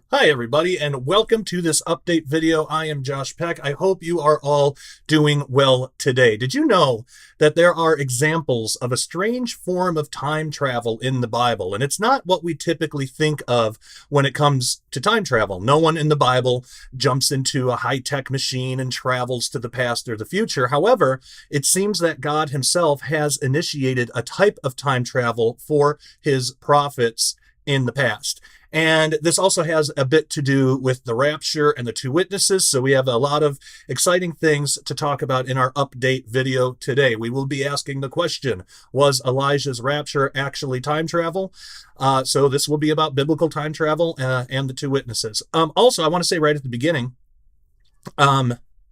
Hi, everybody, and welcome to this update video. I am Josh Peck. I hope you are all doing well today. Did you know that there are examples of a strange form of time travel in the Bible? And it's not what we typically think of when it comes to time travel. No one in the Bible jumps into a high-tech machine and travels to the past or the future. However, it seems that God himself has initiated a type of time travel for his prophets in the past. And this also has a bit to do with the rapture and the two witnesses. So we have a lot of exciting things to talk about in our update video today. We will be asking the question, was Elijah's rapture actually time travel? So this will be about biblical time travel and the two witnesses. Also, I want to say right at the beginning,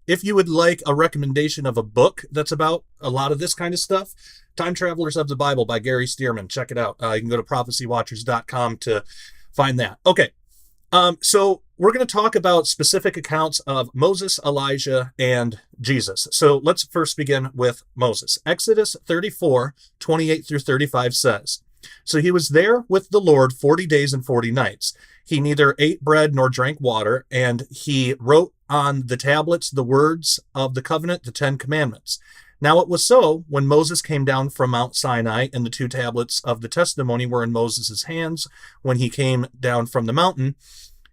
if you would like a recommendation of a book that's about a lot of this kind of stuff, Time Travelers of the Bible by Gary Stearman. Check it out. You can go to prophecywatchers.com to find that. Okay, so we're going to talk about specific accounts of Moses, Elijah, and Jesus. So let's first begin with Moses. Exodus 34:28 through 35 says, "So he was there with the Lord 40 days and 40 nights. He neither ate bread nor drank water, and he wrote on the tablets the words of the covenant, the 10 Commandments. Now it was so, when Moses came down from Mount Sinai, and the two tablets of the testimony were in Moses' hands when he came down from the mountain,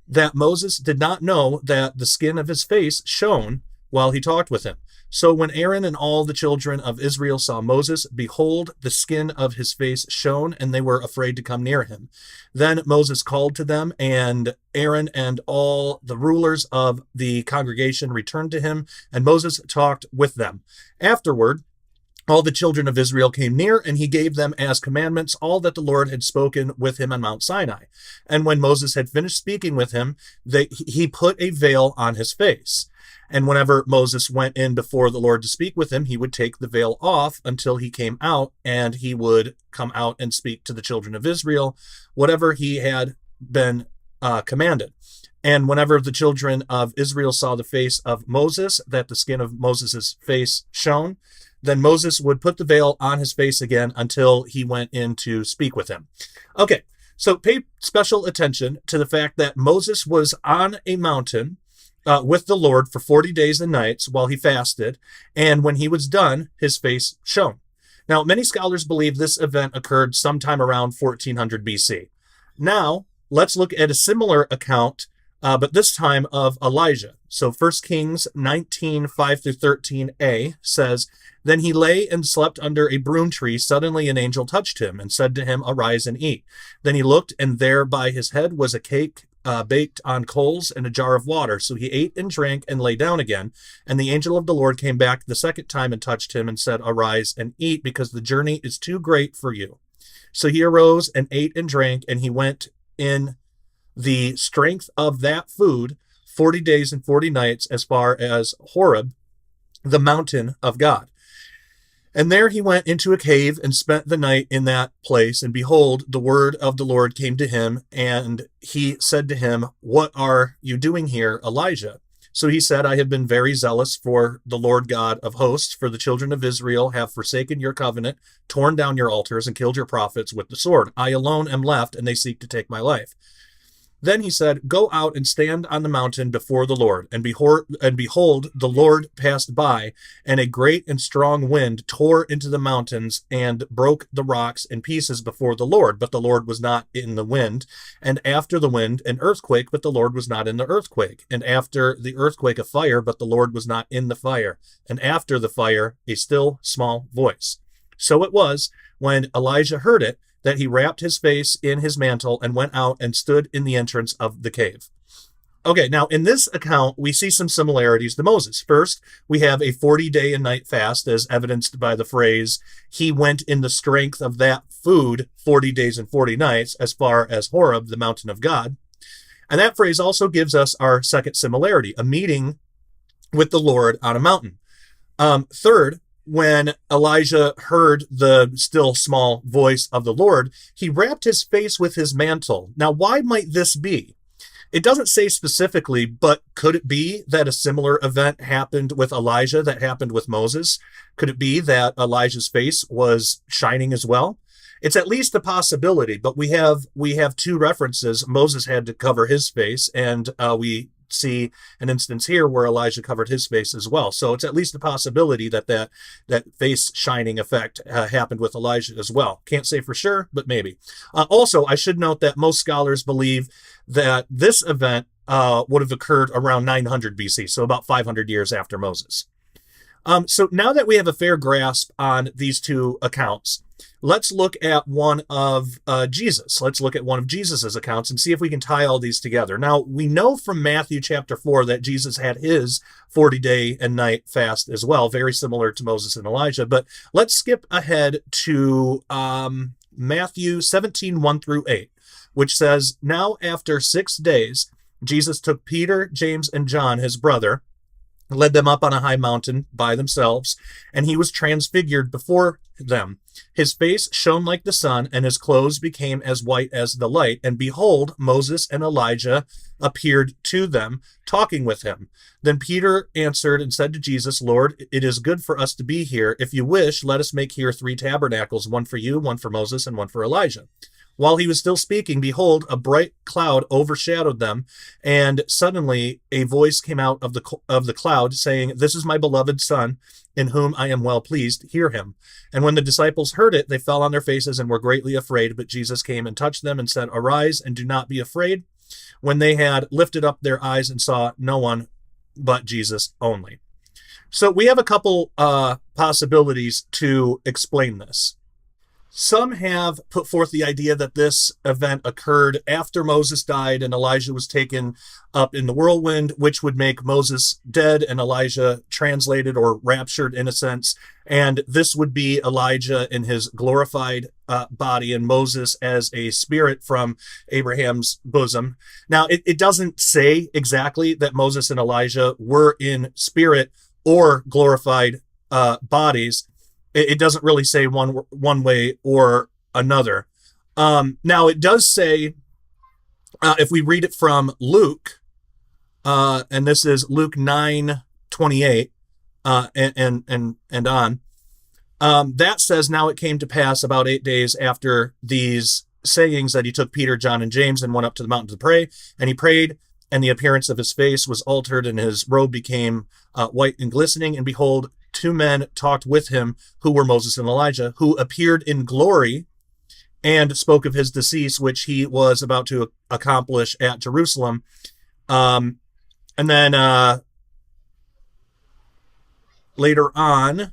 that Moses did not know that the skin of his face shone while he talked with him. So when Aaron and all the children of Israel saw Moses, behold, the skin of his face shone, and they were afraid to come near him. Then Moses called to them, and Aaron and all the rulers of the congregation returned to him, and Moses talked with them. Afterward, all the children of Israel came near, and he gave them as commandments all that the Lord had spoken with him on Mount Sinai. And when Moses had finished speaking with him, he put a veil on his face. And whenever Moses went in before the Lord to speak with him, he would take the veil off until he came out, and he would come out and speak to the children of Israel, whatever he had been commanded. And whenever the children of Israel saw the face of Moses, that the skin of Moses' face shone, then Moses would put the veil on his face again until he went in to speak with him." Okay, so pay special attention to the fact that Moses was on a mountain with the Lord for 40 days and nights while he fasted, and when he was done, his face shone. Now, many scholars believe this event occurred sometime around 1400 BC. Now, let's look at a similar account, but this time of Elijah. So 1 Kings 19:5-13a says, "Then he lay and slept under a broom tree. Suddenly an angel touched him and said to him, 'Arise and eat.' Then he looked, and there by his head was a cake baked on coals and a jar of water. So he ate and drank and lay down again. And the angel of the Lord came back the second time and touched him and said, 'Arise and eat, because the journey is too great for you.' So he arose and ate and drank, and he went in the strength of that food 40 days and 40 nights as far as Horeb, the mountain of God. And there he went into a cave and spent the night in that place. And behold, the word of the Lord came to him, and he said to him, 'What are you doing here, Elijah?' So he said, 'I have been very zealous for the Lord God of hosts, for the children of Israel have forsaken your covenant, torn down your altars, and killed your prophets with the sword. I alone am left, and they seek to take my life.' Then he said, 'Go out and stand on the mountain before the Lord.' And behold, the Lord passed by, and a great and strong wind tore into the mountains and broke the rocks in pieces before the Lord. But the Lord was not in the wind. And after the wind, an earthquake, but the Lord was not in the earthquake. And after the earthquake, a fire, but the Lord was not in the fire. And after the fire, a still small voice. So it was, when Elijah heard it, that he wrapped his face in his mantle and went out and stood in the entrance of the cave." Okay, now in this account, we see some similarities to Moses. First, we have a 40-day and night fast, as evidenced by the phrase, "He went in the strength of that food 40 days and 40 nights as far as Horeb, the mountain of God." And that phrase also gives us our second similarity, a meeting with the Lord on a mountain. Third, when Elijah heard the still small voice of the Lord, he wrapped his face with his mantle. Now, why might this be? It doesn't say specifically, but could it be that a similar event happened with Elijah that happened with Moses? Could it be that Elijah's face was shining as well? It's at least a possibility, but we have two references. Moses had to cover his face, and we see an instance here where Elijah covered his face as well. So it's at least a possibility that face shining effect happened with Elijah as well. Can't say for sure, but maybe. Also, I should note that most scholars believe that this event would have occurred around 900 BC, so about 500 years after Moses. So now that we have a fair grasp on these two accounts, let's look at one of Jesus. Let's look at one of Jesus's accounts and see if we can tie all these together. Now, we know from Matthew chapter 4 that Jesus had his 40-day and night fast as well, very similar to Moses and Elijah. But let's skip ahead to Matthew 17, 1 through 8, which says, "Now after 6 days, Jesus took Peter, James, and John, his brother, led them up on a high mountain by themselves, and he was transfigured before them. His face shone like the sun, and his clothes became as white as the light. And behold, Moses and Elijah appeared to them, talking with him. Then Peter answered and said to Jesus, 'Lord, it is good for us to be here. If you wish, let us make here 3 tabernacles, one for you, one for Moses, and one for Elijah.' While he was still speaking, behold, a bright cloud overshadowed them, and suddenly a voice came out of the cloud, saying, 'This is my beloved Son, in whom I am well pleased. Hear him.' And when the disciples heard it, they fell on their faces and were greatly afraid. But Jesus came and touched them and said, 'Arise, and do not be afraid.' When they had lifted up their eyes and saw no one but Jesus only." So we have a couple possibilities to explain this. Some have put forth the idea that this event occurred after Moses died and Elijah was taken up in the whirlwind, which would make Moses dead and Elijah translated or raptured in a sense. And this would be Elijah in his glorified body and Moses as a spirit from Abraham's bosom. Now, it doesn't say exactly that Moses and Elijah were in spirit or glorified bodies. It doesn't really say one way or another. Now, it does say, if we read it from Luke, and this is Luke 9:28 and on, that says, "Now it came to pass about 8 days after these sayings that he took Peter, John, and James and went up to the mountain to pray. And he prayed, and the appearance of his face was altered, and his robe became white and glistening. And behold, 2 men talked with him, who were Moses and Elijah, who appeared in glory and spoke of his decease, which he was about to accomplish at Jerusalem." And then later on,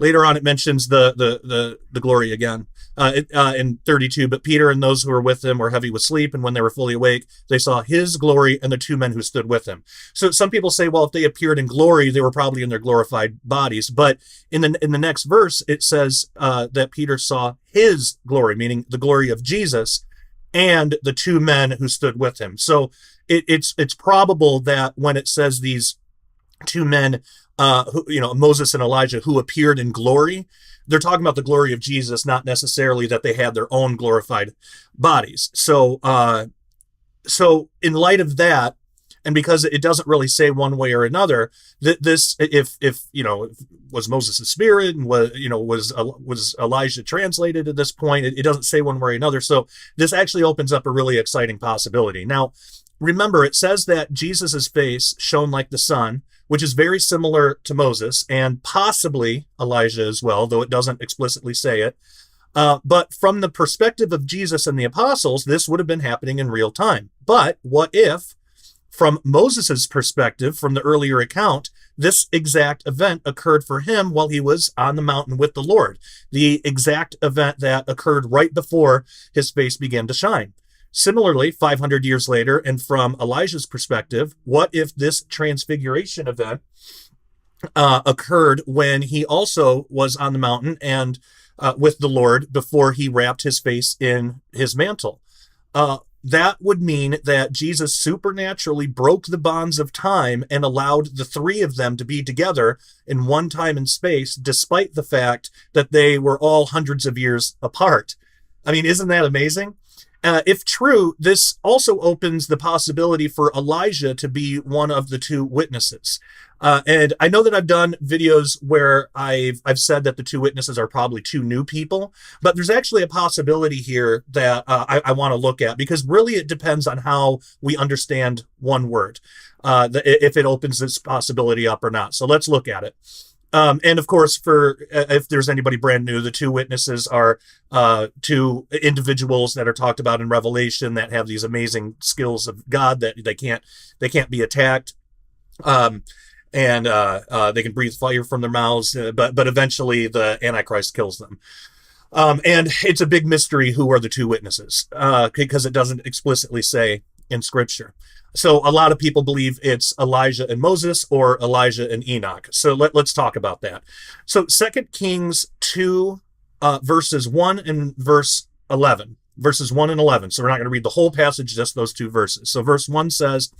it mentions the glory again. In 32, "But Peter and those who were with him were heavy with sleep, and when they were fully awake, they saw his glory and the 2 men who stood with him." So some people say, well, if they appeared in glory, they were probably in their glorified bodies. But in the next verse, it says that Peter saw his glory, meaning the glory of Jesus, and the 2 men who stood with him. So it's probable that when it says these 2 men, Moses and Elijah, who appeared in glory, they're talking about the glory of Jesus, not necessarily that they had their own glorified bodies. So in light of that, and because it doesn't really say one way or another, that this, if was Moses' spirit and was Elijah translated at this point, it doesn't say one way or another. So this actually opens up a really exciting possibility. Now, remember, it says that Jesus's face shone like the sun, which is very similar to Moses and possibly Elijah as well, though it doesn't explicitly say it. But from the perspective of Jesus and the apostles, this would have been happening in real time. But what if, from Moses's perspective, from the earlier account, this exact event occurred for him while he was on the mountain with the Lord, the exact event that occurred right before his face began to shine? Similarly, 500 years later, and from Elijah's perspective, what if this transfiguration event occurred when he also was on the mountain and with the Lord before he wrapped his face in his mantle? That would mean that Jesus supernaturally broke the bonds of time and allowed the 3 of them to be together in one time and space, despite the fact that they were all hundreds of years apart. I mean, isn't that amazing? If true, this also opens the possibility for Elijah to be one of the 2 witnesses. And I know that I've done videos where I've said that the two witnesses are probably two new people, but there's actually a possibility here that I want to look at, because really it depends on how we understand one word, if it opens this possibility up or not. So let's look at it. And of course, for if there's anybody brand new, the two witnesses are two individuals that are talked about in Revelation that have these amazing skills of God that they can't be attacked. And they can breathe fire from their mouths, but eventually the Antichrist kills them. And it's a big mystery who are the two witnesses, because it doesn't explicitly say in Scripture. So a lot of people believe it's Elijah and Moses or Elijah and Enoch. So let's talk about that. So 2 Kings 2, verses 1 and verse 11. Verses 1 and 11. So we're not going to read the whole passage, just those two verses. So verse 1 says,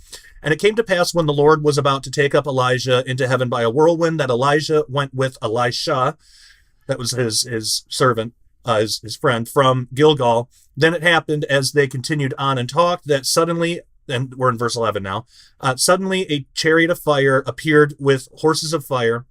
"And it came to pass when the Lord was about to take up Elijah into heaven by a whirlwind, that Elijah went with Elisha," that was his servant, his friend, "from Gilgal. Then it happened, as they continued on and talked, that suddenly," and we're in verse 11 now, "suddenly a chariot of fire appeared with horses of fire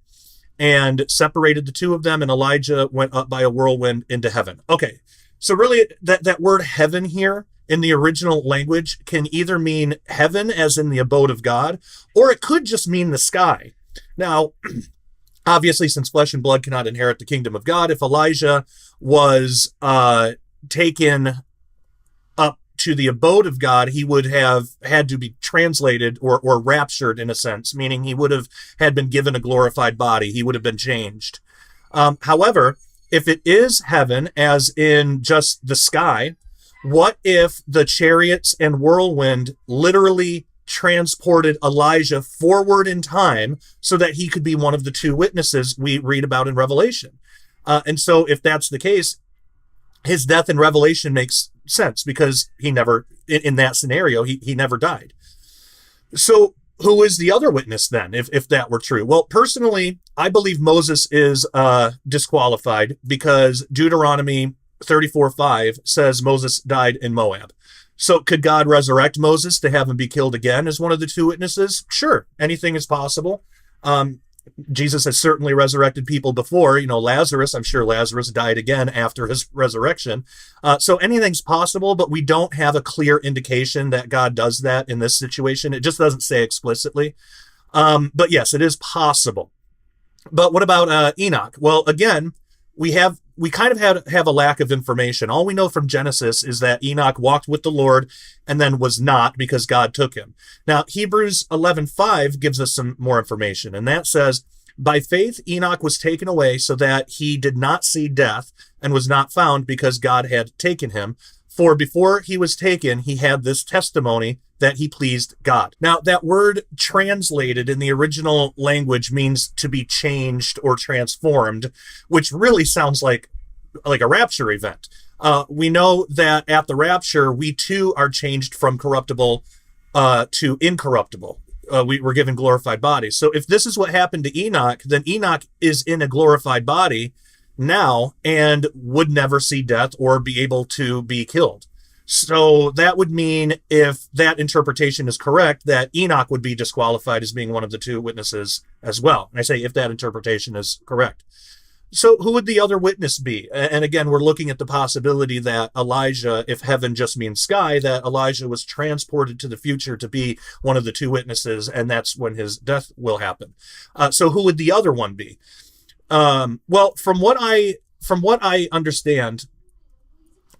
and separated the two of them, and Elijah went up by a whirlwind into heaven." Okay. So really, that word heaven here in the original language can either mean heaven as in the abode of God, or it could just mean the sky. Now, obviously, since flesh and blood cannot inherit the kingdom of God, if Elijah was taken up to the abode of God, he would have had to be translated or raptured in a sense, meaning he would have had been given a glorified body. He would have been changed. However, if it is heaven, as in just the sky, what if the chariots and whirlwind literally transported Elijah forward in time so that he could be one of the two witnesses we read about in Revelation? And so if that's the case, his death in Revelation makes sense, because he never, in that scenario, he never died. So who is the other witness then, if that were true? Well, personally, I believe Moses is disqualified, because Deuteronomy 34:5 says Moses died in Moab. So could God resurrect Moses to have him be killed again as one of the two witnesses? Sure, anything is possible. Jesus has certainly resurrected people before. Lazarus, I'm sure Lazarus died again after his resurrection. So anything's possible, but we don't have a clear indication that God does that in this situation. It just doesn't say explicitly. But yes, it is possible. But what about Enoch? Well, again, we kind of have a lack of information. All we know from Genesis is that Enoch walked with the Lord and then was not, because God took him. Now, Hebrews 11:5 gives us some more information, and that says, "By faith Enoch was taken away so that he did not see death, and was not found, because God had taken him. For before he was taken, he had this testimony, that he pleased God." Now, that word translated in the original language means to be changed or transformed, which really sounds like a rapture event. We know that at the rapture, we too are changed from corruptible to incorruptible. We were given glorified bodies. So if this is what happened to Enoch, then Enoch is in a glorified body now and would never see death or be able to be killed. So that would mean, if that interpretation is correct, that Enoch would be disqualified as being one of the two witnesses as well. And I say if that interpretation is correct. So who would the other witness be? And again, we're looking at the possibility that Elijah, if heaven just means sky, that Elijah was transported to the future to be one of the two witnesses, and that's when his death will happen. So who would the other one be? Well, from what I understand,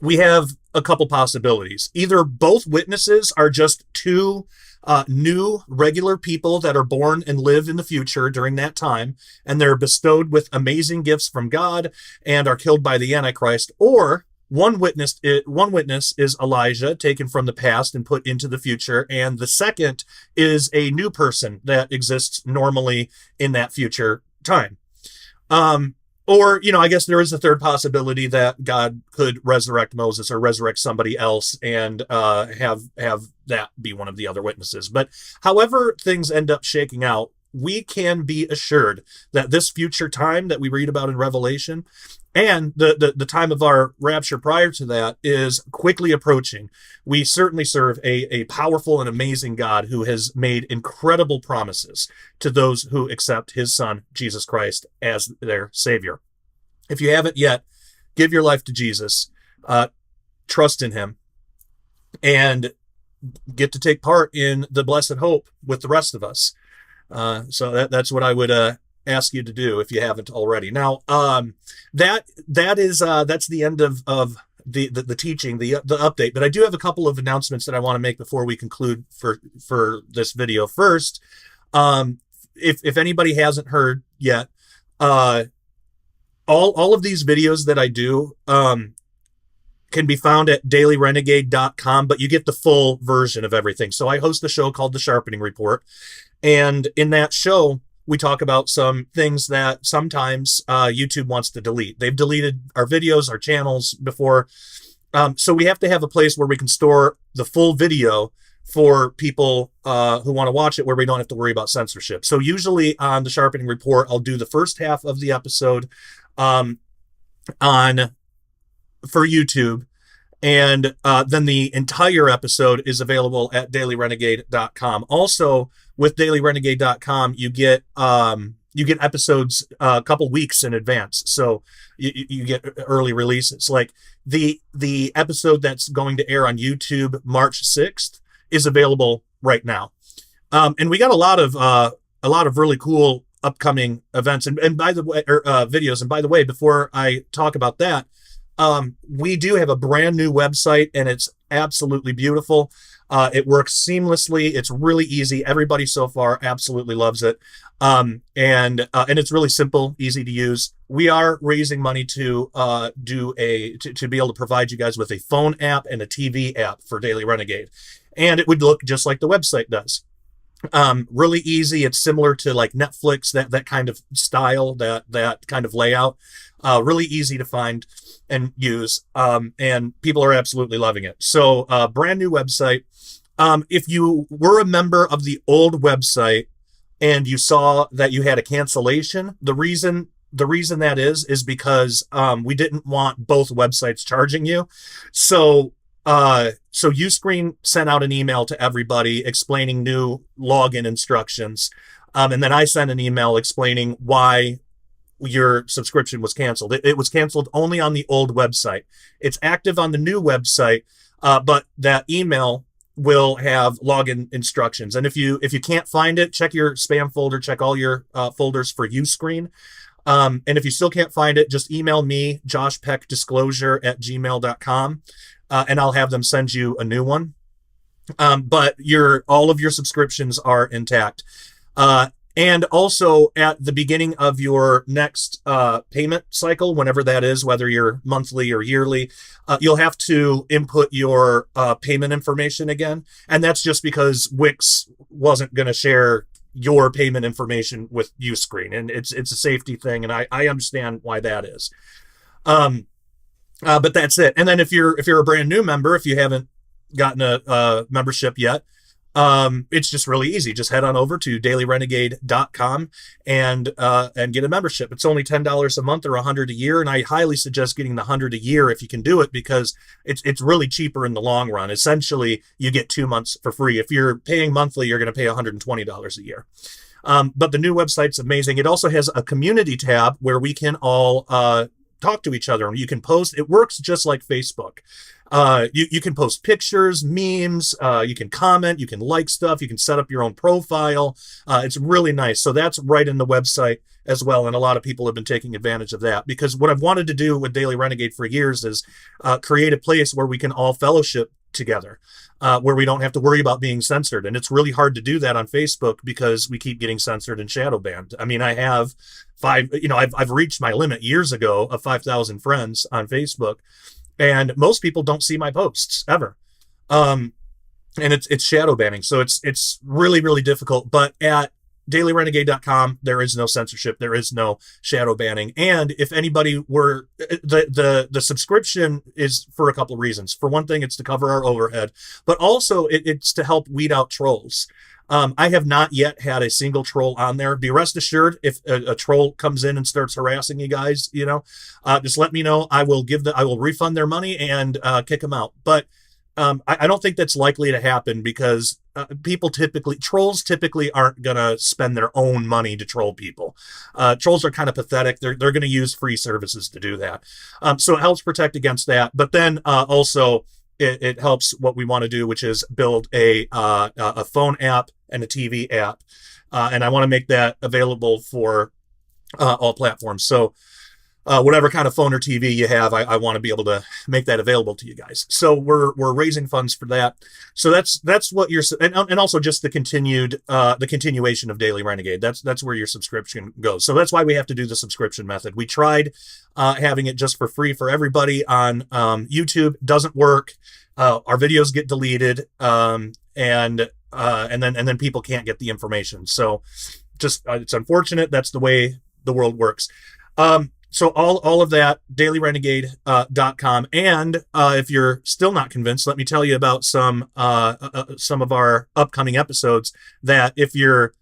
we have a couple possibilities. Either both witnesses are just two new regular people that are born and live in the future during that time, and they're bestowed with amazing gifts from God and are killed by the Antichrist, or one witness is Elijah, taken from the past and put into the future, and the second is a new person that exists normally in that future time. Or, I guess there is a third possibility that God could resurrect Moses or resurrect somebody else and have that be one of the other witnesses. But however things end up shaking out, we can be assured that this future time that we read about in Revelation And the time of our rapture prior to that is quickly approaching. We certainly serve a powerful and amazing God who has made incredible promises to those who accept his son, Jesus Christ, as their Savior. If you haven't yet, give your life to Jesus, trust in him, and get to take part in the blessed hope with the rest of us. So that's what I would ask you to do if you haven't already. Now, that's the end of the teaching, the update. But I do have a couple of announcements that I want to make before we conclude for this video. First, if anybody hasn't heard yet, all of these videos that I do can be found at dailyrenegade.com, but you get the full version of everything. So I host a show called The Sharpening Report, and in that show, we talk about some things that sometimes YouTube wants to delete. They've deleted our videos, our channels before. So we have to have a place where we can store the full video for people who want to watch it, where we don't have to worry about censorship. So usually on the Sharpening Report, I'll do the first half of the episode for YouTube. And then the entire episode is available at dailyrenegade.com. Also, with dailyrenegade.com, you get episodes a couple weeks in advance. So you get early releases. Like the episode that's going to air on YouTube March 6th is available right now. And we got a lot of really cool upcoming events and by the way, videos. And by the way, before I talk about that, we do have a brand new website, and it's absolutely beautiful. It works seamlessly. It's really easy. Everybody so far absolutely loves it. And it's really simple, easy to use. We are raising money to be able to provide you guys with a phone app and a TV app for Daily Renegade. And it would look just like the website does. Really easy. It's similar to like Netflix, that kind of style, that kind of layout. Really easy to find and use. And people are absolutely loving it. So, brand new website. If you were a member of the old website and you saw that you had a cancellation, the reason that is because we didn't want both websites charging you. So Uscreen sent out an email to everybody explaining new login instructions. And then I sent an email explaining why your subscription was canceled. It was canceled only on the old website. It's active on the new website, but that email will have login instructions. And if you can't find it, check your spam folder, check all your folders for Uscreen. And if you still can't find it, just email me, joshpeckdisclosure@gmail.com. And I'll have them send you a new one. But all of your subscriptions are intact. And also at the beginning of your next payment cycle, whenever that is, whether you're monthly or yearly, you'll have to input your payment information again. And that's just because Wix wasn't going to share your payment information with Uscreen. And it's a safety thing. And I understand why that is. But that's it. And then if you're a brand new member, if you haven't gotten a membership yet, it's just really easy. Just head on over to dailyrenegade.com and get a membership. It's only $10 a month or $100 a year. And I highly suggest getting the $100 a year if you can do it, because it's really cheaper in the long run. Essentially, you get 2 months for free. If you're paying monthly, you're going to pay $120 a year. But the new website's amazing. It also has a community tab where we can all talk to each other, and you can post. It works just like Facebook. You can post pictures, memes, you can comment, you can like stuff, you can set up your own profile. It's really nice. So that's right in the website as well. And a lot of people have been taking advantage of that, because what I've wanted to do with Daily Renegade for years is create a place where we can all fellowship together, where we don't have to worry about being censored. And it's really hard to do that on Facebook because we keep getting censored and shadow banned. I mean, I have I've reached my limit years ago of 5,000 friends on Facebook. And most people don't see my posts ever. And it's shadow banning. So it's really, really difficult. But at dailyrenegade.com, there is no censorship. There is no shadow banning. And if anybody were, the subscription is for a couple of reasons. For one thing, it's to cover our overhead, but also it's to help weed out trolls. I have not yet had a single troll on there. Be rest assured, if a troll comes in and starts harassing you guys, just let me know. I will refund their money and kick them out. But I don't think that's likely to happen because trolls typically aren't going to spend their own money to troll people. Trolls are kind of pathetic. They're going to use free services to do that. So it helps protect against that. But then also it helps what we want to do, which is build a phone app and a TV app. And I want to make that available for all platforms. So whatever kind of phone or TV you have, I want to be able to make that available to you guys. So we're raising funds for that. So that's what you're, and also just the continuation of Daily Renegade. That's where your subscription goes. So that's why we have to do the subscription method. We tried having it just for free for everybody on YouTube. Doesn't work. Our videos get deleted, and then people can't get the information. So just it's unfortunate. That's the way the world works. So all of that, dailyrenegade.com. And if you're still not convinced, let me tell you about some of our upcoming episodes that if you're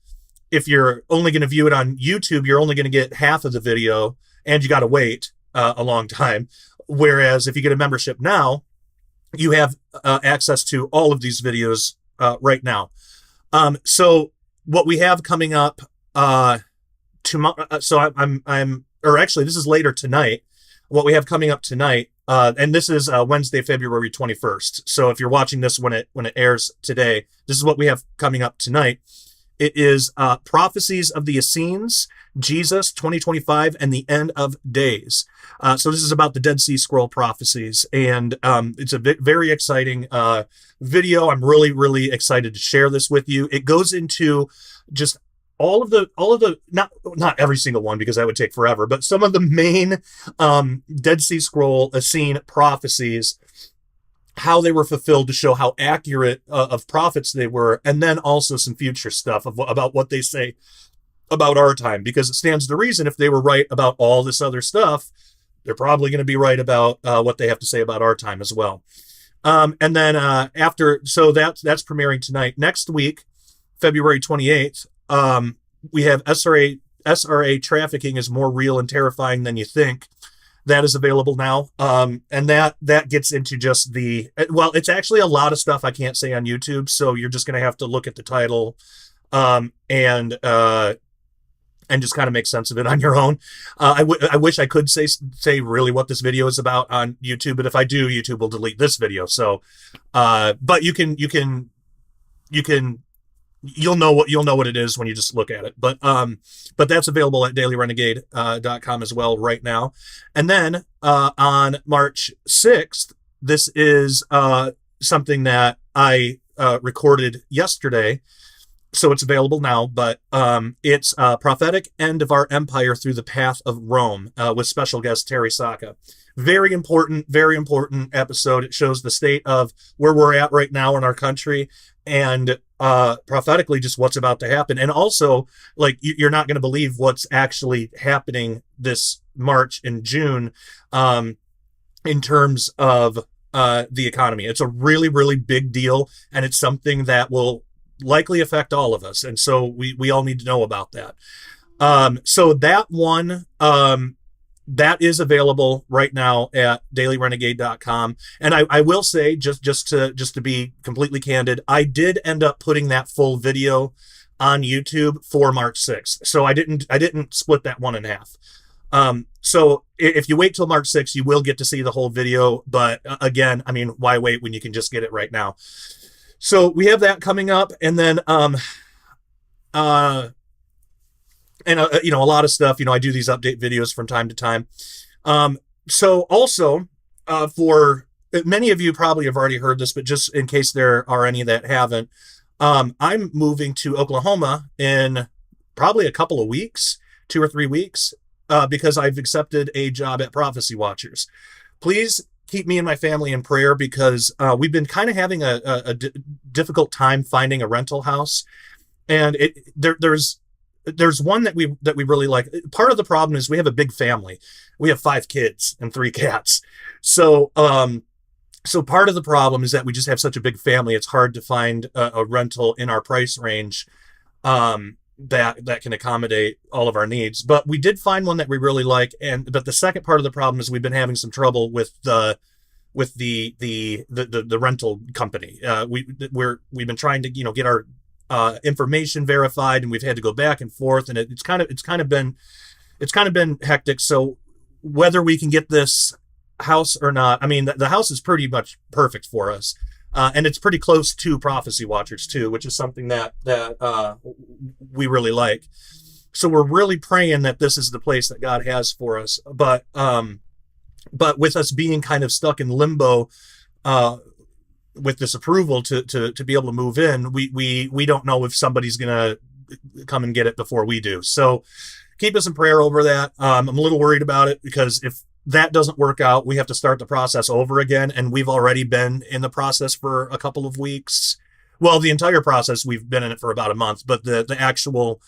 only going to view it on YouTube, you're only going to get half of the video and you got to wait a long time. Whereas if you get a membership now, you have access to all of these videos right now. So what we have coming up tomorrow, or actually, this is later tonight. What we have coming up tonight, and this is Wednesday, February 21st. So if you're watching this when it airs today, this is what we have coming up tonight. It is Prophecies of the Essenes, Jesus 2025, and the End of Days. So this is about the Dead Sea Scroll prophecies, and it's a very exciting video. I'm really, really excited to share this with you. It goes into just all of the not every single one because that would take forever, but some of the main Dead Sea Scroll Essene prophecies, how they were fulfilled to show how accurate of prophets they were, and then also some future stuff about what they say about our time, because it stands to reason if they were right about all this other stuff, they're probably going to be right about what they have to say about our time as well. And then so that's premiering tonight. Next week, February 28th, we have SRA trafficking is more real and terrifying than you think. That is available now. And that gets into just it's actually a lot of stuff I can't say on YouTube. So you're just going to have to look at the title, and just kind of make sense of it on your own. I wish I could say really what this video is about on YouTube, but if I do, YouTube will delete this video. So, but you'll know what it is when you just look at it. But that's available at dailyrenegade.com as well right now. And then on March 6th, this is something that I recorded yesterday, so it's available now, but it's Prophetic End of Our Empire Through the Path of Rome with special guest Terry Saka. Very important episode. It shows the state of where we're at right now in our country, and prophetically just what's about to happen. And also, like, you're not going to believe what's actually happening this March and June in terms of the economy. It's a really, really big deal, and it's something that will likely affect all of us. And so we all need to know about that. So that one, that is available right now at dailyrenegade.com. And I will say, just to be completely candid, I did end up putting that full video on YouTube for March 6th. So I didn't split that one in half. So if you wait till March 6th, you will get to see the whole video. But again, I mean, why wait when you can just get it right now? So we have that coming up, and then a lot of stuff. I do these update videos from time to time. So also, for many of you probably have already heard this, but just in case there are any that haven't, I'm moving to Oklahoma in probably a couple of weeks, 2 or 3 weeks, because I've accepted a job at Prophecy Watchers. Please keep me and my family in prayer, because we've been kind of having a difficult time finding a rental house, and there's one that we really like. Part of the problem is we have a big family. We have 5 kids and 3 cats. So So part of the problem is that we just have such a big family. It's hard to find a rental in our price range that can accommodate all of our needs. But we did find one that we really like. But the second part of the problem is we've been having some trouble with the rental company. We've been trying to get our information verified, and we've had to go back and forth, and it's kind of been hectic. So whether we can get this house or not, I mean, the house is pretty much perfect for us. And it's pretty close to Prophecy Watchers too, which is something that we really like. So we're really praying that this is the place that God has for us. But with us being kind of stuck in limbo with this approval to be able to move in, we don't know if somebody's gonna come and get it before we do. So keep us in prayer over that. I'm a little worried about it, because if that doesn't work out, we have to start the process over again. And we've already been in the process for a couple of weeks. Well, the entire process, we've been in it for about a month, but the actual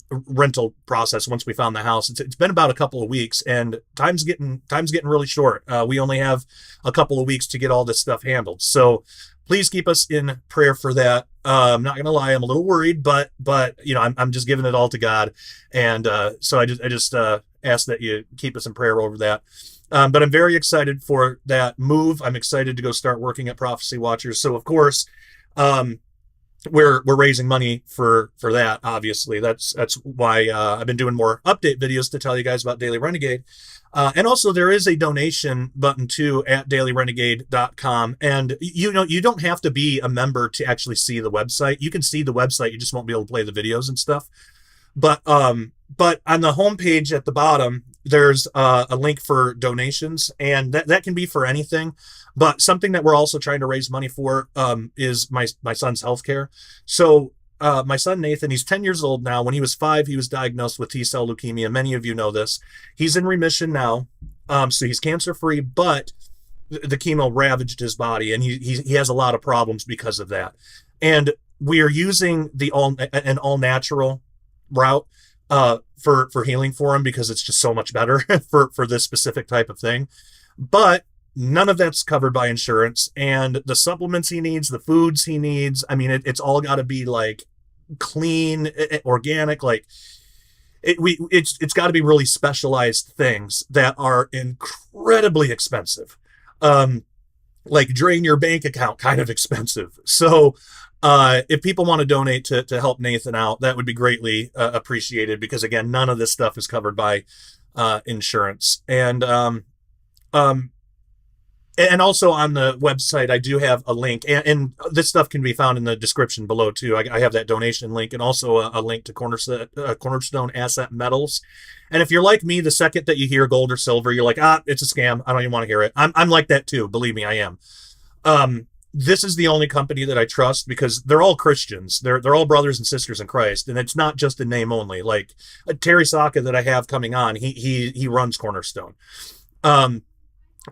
rental process, once we found the house, it's been about a couple of weeks, and time's getting really short. We only have a couple of weeks to get all this stuff handled. So please keep us in prayer for that. I'm not going to lie, I'm a little worried, but I'm just giving it all to God. And so I just ask that you keep us in prayer over that. But I'm very excited for that move. I'm excited to go start working at Prophecy Watchers. So of course, we're raising money for that. Obviously, that's why I've been doing more update videos to tell you guys about Daily Renegade. And also there is a donation button too at dailyrenegade.com. And you don't have to be a member to actually see the website. You can see the website, you just won't be able to play the videos and stuff. But on the homepage at the bottom, there's a link for donations, and that can be for anything. But something that we're also trying to raise money for is my son's healthcare. So my son Nathan, he's 10 years old now. When he was 5, he was diagnosed with T-cell leukemia. Many of you know this. He's in remission now, so he's cancer-free, but the chemo ravaged his body, and he has a lot of problems because of that. And we are using an all-natural route for healing for him, because it's just so much better for this specific type of thing. But none of that's covered by insurance, and the supplements he needs, the foods he needs, I mean, it's all got to be like clean, organic, like it's got to be really specialized things that are incredibly expensive, like drain your bank account kind of expensive. So if people want to donate to help Nathan out, that would be greatly appreciated, because again, none of this stuff is covered by insurance. And also on the website, I do have a link, and this stuff can be found in the description below too. I have that donation link, and also a link to Cornerstone Asset Metals. And if you're like me, the second that you hear gold or silver, you're like, it's a scam. I don't even want to hear it. I'm like that too. Believe me, I am. This is the only company that I trust, because they're all Christians. They're all brothers and sisters in Christ, and it's not just a name only. Like Terry Saka that I have coming on, he runs Cornerstone.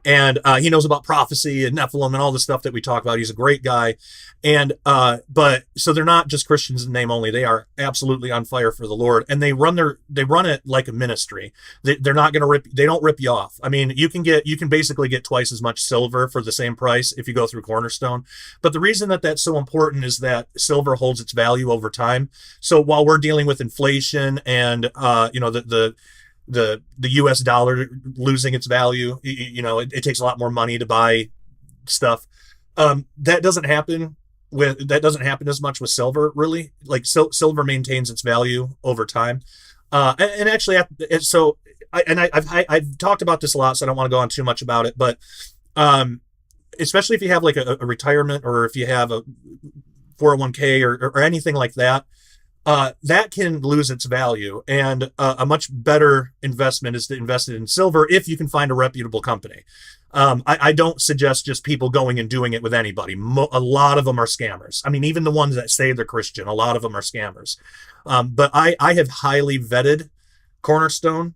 And he knows about prophecy and Nephilim and all the stuff that we talk about. He's a great guy. And but so they're not just Christians in name only. They are absolutely on fire for the Lord, and they run it like a ministry. They're not going to they don't rip you off. I mean, you can basically get twice as much silver for the same price if you go through Cornerstone. But the reason that that's so important is that silver holds its value over time. So while we're dealing with inflation and the US dollar losing its value, it takes a lot more money to buy stuff. That doesn't happen as much with silver, really. Like silver maintains its value over time. And actually, I've talked about this a lot, so I don't want to go on too much about it, but especially if you have like a retirement, or if you have a 401k or anything like that, that can lose its value. And a much better investment is to invest it in silver if you can find a reputable company. I don't suggest just people going and doing it with anybody. A lot of them are scammers. I mean, even the ones that say they're Christian, a lot of them are scammers. But I have highly vetted Cornerstone.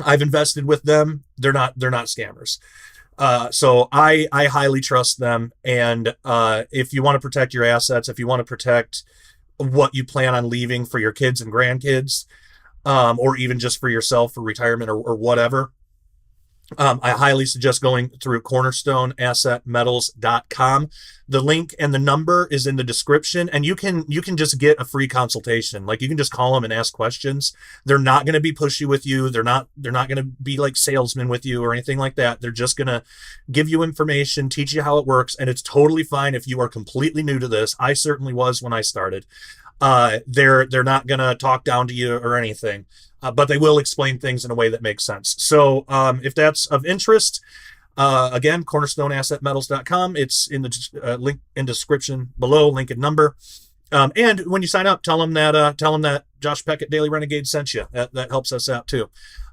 I've invested with them. They're not scammers. So I highly trust them. And if you want to protect your assets, if you want to protect what you plan on leaving for your kids and grandkids, or even just for yourself for retirement or whatever, I highly suggest going through cornerstoneassetmetals.com. The link and the number is in the description, and you can just get a free consultation. Like, you can just call them and ask questions. They're not going to be pushy with you. They're not going to be like salesmen with you or anything like that. They're just going to give you information, teach you how it works, and it's totally fine if you are completely new to this. I certainly was when I started. They're not going to talk down to you or anything. But they will explain things in a way that makes sense. So if that's of interest, again, cornerstoneassetmetals.com. It's in the link in description below, link and number. And when you sign up, tell them that Josh Peck at Daily Renegade sent you. That helps us out too.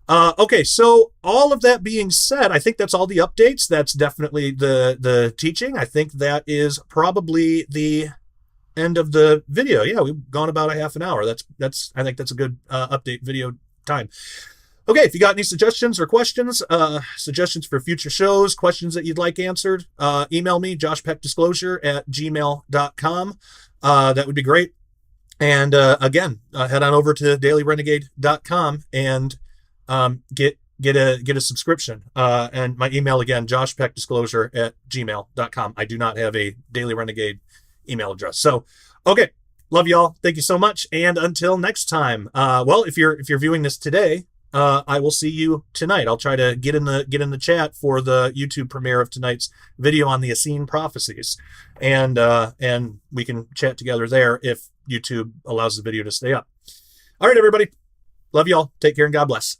Okay, so all of that being said, I think that's all the updates. That's definitely the teaching. I think that is probably the end of the video. Yeah, we've gone about a half an hour. I think that's a good update video time. Okay, if you got any suggestions or questions, suggestions for future shows, questions that you'd like answered, email me, joshpeckdisclosure@gmail.com. That would be great. And again, head on over to dailyrenegade.com and get a subscription. And my email again, joshpeckdisclosure@gmail.com. I do not have a Daily Renegade email address. So, okay, love y'all. Thank you so much. And until next time, well, if you're viewing this today, I will see you tonight. I'll try to get in the chat for the YouTube premiere of tonight's video on the Essene prophecies, and we can chat together there if YouTube allows the video to stay up. All right, everybody, love y'all. Take care and God bless.